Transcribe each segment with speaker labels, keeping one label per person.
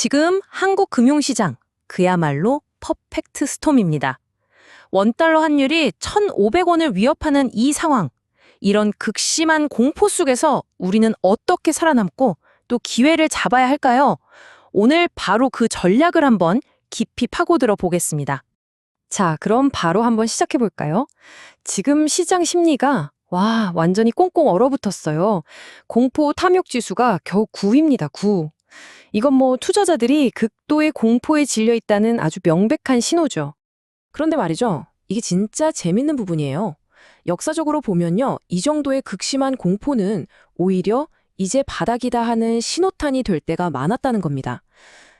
Speaker 1: 지금 한국 금융시장, 그야말로 퍼펙트 스톰입니다. 원달러 환율이 1,500원을 위협하는 이 상황, 이런 극심한 공포 속에서 우리는 어떻게 살아남고 또 기회를 잡아야 할까요? 오늘 바로 그 전략을 한번 깊이 파고들어 보겠습니다. 자, 그럼 바로 한번 시작해 볼까요? 지금 시장 심리가 완전히 꽁꽁 얼어붙었어요. 공포 탐욕 지수가 겨우 9입니다, 9. 이건 투자자들이 극도의 공포에 질려 있다는 아주 명백한 신호죠. 그런데 말이죠. 이게 진짜 재밌는 부분이에요. 역사적으로 보면요. 이 정도의 극심한 공포는 오히려 이제 바닥이다 하는 신호탄이 될 때가 많았다는 겁니다.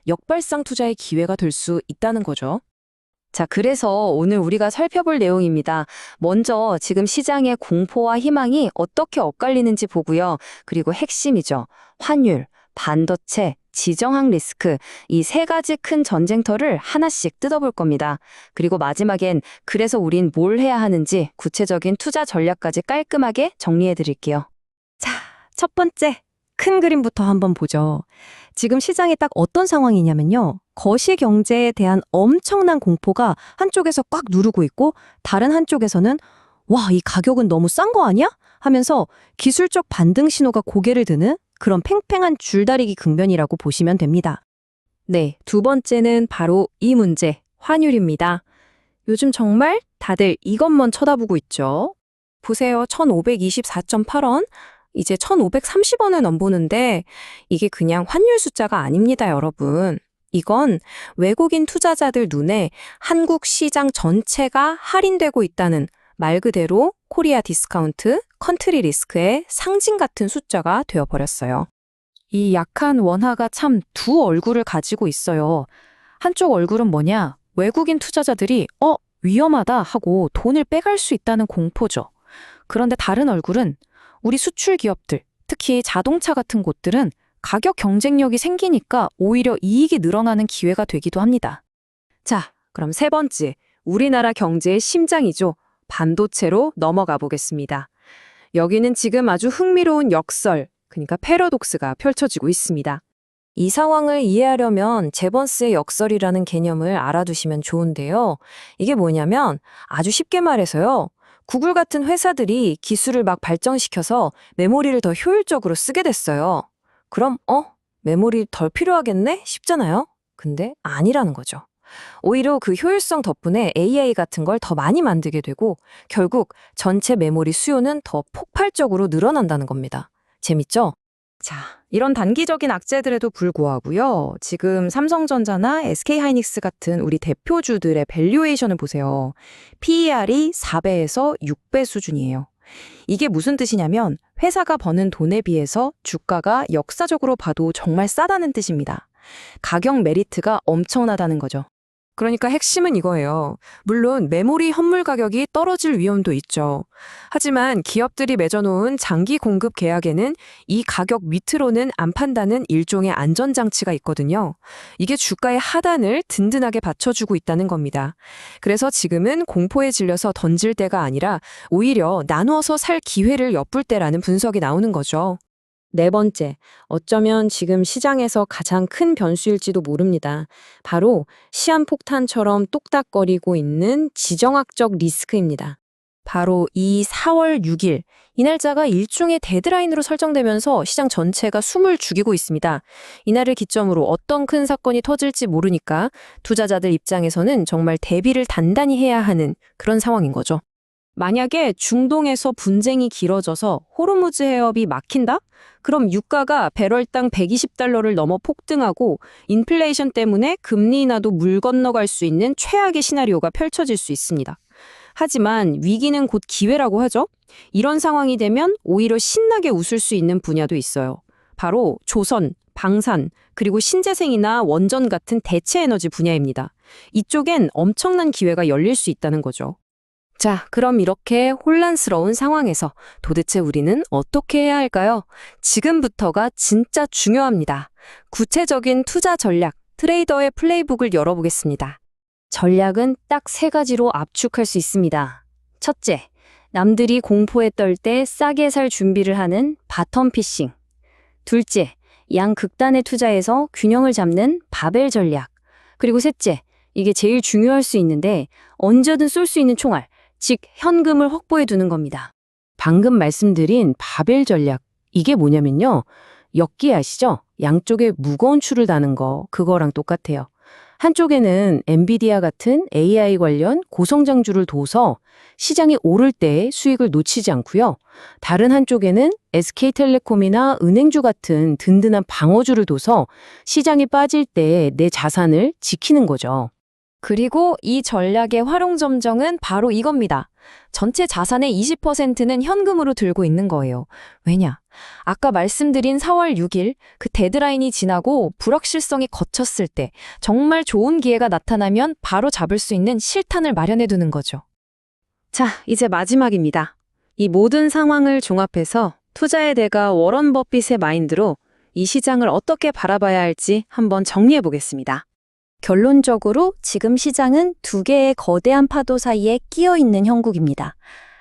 Speaker 1: 역발상 투자의 기회가 될 수 있다는 거죠. 자, 그래서 오늘 우리가 살펴볼 내용입니다. 먼저 지금 시장의 공포와 희망이 어떻게 엇갈리는지 보고요. 그리고 핵심이죠. 환율, 반도체, 지정학 리스크, 이 세 가지 큰 전쟁터를 하나씩 뜯어볼 겁니다. 그리고 마지막엔 그래서 우린 뭘 해야 하는지 구체적인 투자 전략까지 깔끔하게 정리해 드릴게요. 자, 첫 번째, 큰 그림부터 한번 보죠. 지금 시장이 딱 어떤 상황이냐면요. 거시경제에 대한 엄청난 공포가 한쪽에서 꽉 누르고 있고 다른 한쪽에서는 이 가격은 너무 싼 거 아니야? 하면서 기술적 반등 신호가 고개를 드는 그런 팽팽한 줄다리기 국면이라고 보시면 됩니다. 네, 두 번째는 바로 이 문제, 환율입니다. 요즘 정말 다들 이것만 쳐다보고 있죠. 보세요, 1,524.8원, 이제 1,530원을 넘보는데 이게 그냥 환율 숫자가 아닙니다, 여러분. 이건 외국인 투자자들 눈에 한국 시장 전체가 할인되고 있다는 말 그대로 코리아 디스카운트, 컨트리 리스크의 상징 같은 숫자가 되어버렸어요. 이 약한 원화가 참 두 얼굴을 가지고 있어요. 한쪽 얼굴은 뭐냐? 외국인 투자자들이 위험하다 하고 돈을 빼갈 수 있다는 공포죠. 그런데 다른 얼굴은 우리 수출 기업들, 특히 자동차 같은 곳들은 가격 경쟁력이 생기니까 오히려 이익이 늘어나는 기회가 되기도 합니다. 자, 그럼 세 번째, 우리나라 경제의 심장이죠. 반도체로 넘어가 보겠습니다. 여기는 지금 아주 흥미로운 역설, 그러니까 패러독스가 펼쳐지고 있습니다. 이 상황을 이해하려면 제번스의 역설이라는 개념을 알아두시면 좋은데요. 이게 뭐냐면 아주 쉽게 말해서요. 구글 같은 회사들이 기술을 막 발전시켜서 메모리를 더 효율적으로 쓰게 됐어요. 그럼 메모리 덜 필요하겠네? 싶잖아요. 근데 아니라는 거죠. 오히려 그 효율성 덕분에 AI 같은 걸 더 많이 만들게 되고 결국 전체 메모리 수요는 더 폭발적으로 늘어난다는 겁니다. 재밌죠? 자, 이런 단기적인 악재들에도 불구하고요. 지금 삼성전자나 SK하이닉스 같은 우리 대표주들의 밸류에이션을 보세요. PER이 4배에서 6배 수준이에요. 이게 무슨 뜻이냐면 회사가 버는 돈에 비해서 주가가 역사적으로 봐도 정말 싸다는 뜻입니다. 가격 메리트가 엄청나다는 거죠. 그러니까 핵심은 이거예요. 물론 메모리 현물 가격이 떨어질 위험도 있죠. 하지만 기업들이 맺어놓은 장기 공급 계약에는 이 가격 밑으로는 안 판다는 일종의 안전장치가 있거든요. 이게 주가의 하단을 든든하게 받쳐주고 있다는 겁니다. 그래서 지금은 공포에 질려서 던질 때가 아니라 오히려 나누어서 살 기회를 엿볼 때라는 분석이 나오는 거죠. 네 번째, 어쩌면 지금 시장에서 가장 큰 변수일지도 모릅니다. 바로 시한폭탄처럼 똑딱거리고 있는 지정학적 리스크입니다. 바로 이 4월 6일, 이 날짜가 일종의 데드라인으로 설정되면서 시장 전체가 숨을 죽이고 있습니다. 이날을 기점으로 어떤 큰 사건이 터질지 모르니까 투자자들 입장에서는 정말 대비를 단단히 해야 하는 그런 상황인 거죠. 만약에 중동에서 분쟁이 길어져서 호르무즈 해협이 막힌다? 그럼 유가가 배럴당 120달러를 넘어 폭등하고 인플레이션 때문에 금리 인하도 물 건너갈 수 있는 최악의 시나리오가 펼쳐질 수 있습니다. 하지만 위기는 곧 기회라고 하죠. 이런 상황이 되면 오히려 신나게 웃을 수 있는 분야도 있어요. 바로 조선, 방산, 그리고 신재생이나 원전 같은 대체 에너지 분야입니다. 이쪽엔 엄청난 기회가 열릴 수 있다는 거죠. 자, 그럼 이렇게 혼란스러운 상황에서 도대체 우리는 어떻게 해야 할까요? 지금부터가 진짜 중요합니다. 구체적인 투자 전략, 트레이더의 플레이북을 열어보겠습니다. 전략은 딱 세 가지로 압축할 수 있습니다. 첫째, 남들이 공포에 떨 때 싸게 살 준비를 하는 바텀 피싱. 둘째,
Speaker 2: 양극단에 투자해서 균형을 잡는 바벨 전략. 그리고 셋째, 이게 제일 중요할 수 있는데 언제든 쏠 수 있는 총알, 즉 현금을 확보해 두는 겁니다.
Speaker 1: 방금 말씀드린 바벨 전략, 이게 뭐냐면요. 엮기 아시죠? 양쪽에 무거운 줄을 다는 거, 그거랑 똑같아요. 한쪽에는 엔비디아 같은 AI 관련 고성장주를 둬서 시장이 오를 때 수익을 놓치지 않고요. 다른 한쪽에는 SK텔레콤이나 은행주 같은 든든한 방어주를 둬서 시장이 빠질 때 내 자산을 지키는 거죠.
Speaker 2: 그리고 이 전략의 활용점정은 바로 이겁니다. 전체 자산의 20%는 현금으로 들고 있는 거예요. 왜냐? 아까 말씀드린 4월 6일 그 데드라인이 지나고 불확실성이 거쳤을 때 정말 좋은 기회가 나타나면 바로 잡을 수 있는 실탄을 마련해 두는 거죠.
Speaker 1: 자, 이제 마지막입니다. 이 모든 상황을 종합해서 투자의 대가 워런 버핏의 마인드로 이 시장을 어떻게 바라봐야 할지 한번 정리해 보겠습니다.
Speaker 2: 결론적으로 지금 시장은 두 개의 거대한 파도 사이에 끼어 있는 형국입니다.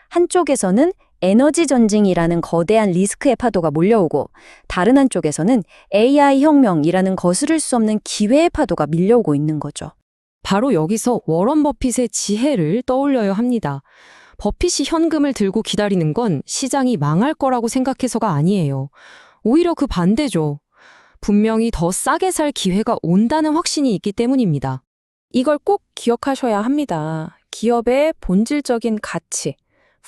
Speaker 2: 한쪽에서는 에너지 전쟁이라는 거대한 리스크의 파도가 몰려오고 다른 한쪽에서는 AI 혁명이라는 거스를 수 없는 기회의 파도가 밀려오고 있는 거죠.
Speaker 1: 바로 여기서 워런 버핏의 지혜를 떠올려야 합니다. 버핏이 현금을 들고 기다리는 건 시장이 망할 거라고 생각해서가 아니에요. 오히려 그 반대죠. 분명히 더 싸게 살 기회가 온다는 확신이 있기 때문입니다. 이걸 꼭 기억하셔야 합니다. 기업의 본질적인 가치,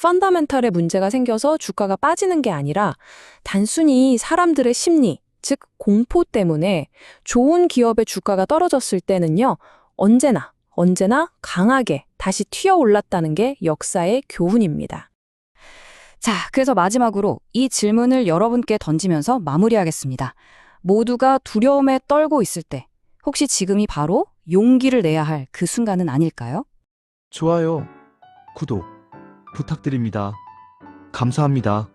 Speaker 1: 펀더멘털에 문제가 생겨서 주가가 빠지는 게 아니라 단순히 사람들의 심리, 즉 공포 때문에 좋은 기업의 주가가 떨어졌을 때는요, 언제나 강하게 다시 튀어 올랐다는 게 역사의 교훈입니다.
Speaker 2: 자, 그래서 마지막으로 이 질문을 여러분께 던지면서 마무리하겠습니다. 모두가 두려움에 떨고 있을 때 혹시 지금이 바로 용기를 내야 할 그 순간은 아닐까요?
Speaker 3: 좋아요, 구독 부탁드립니다. 감사합니다.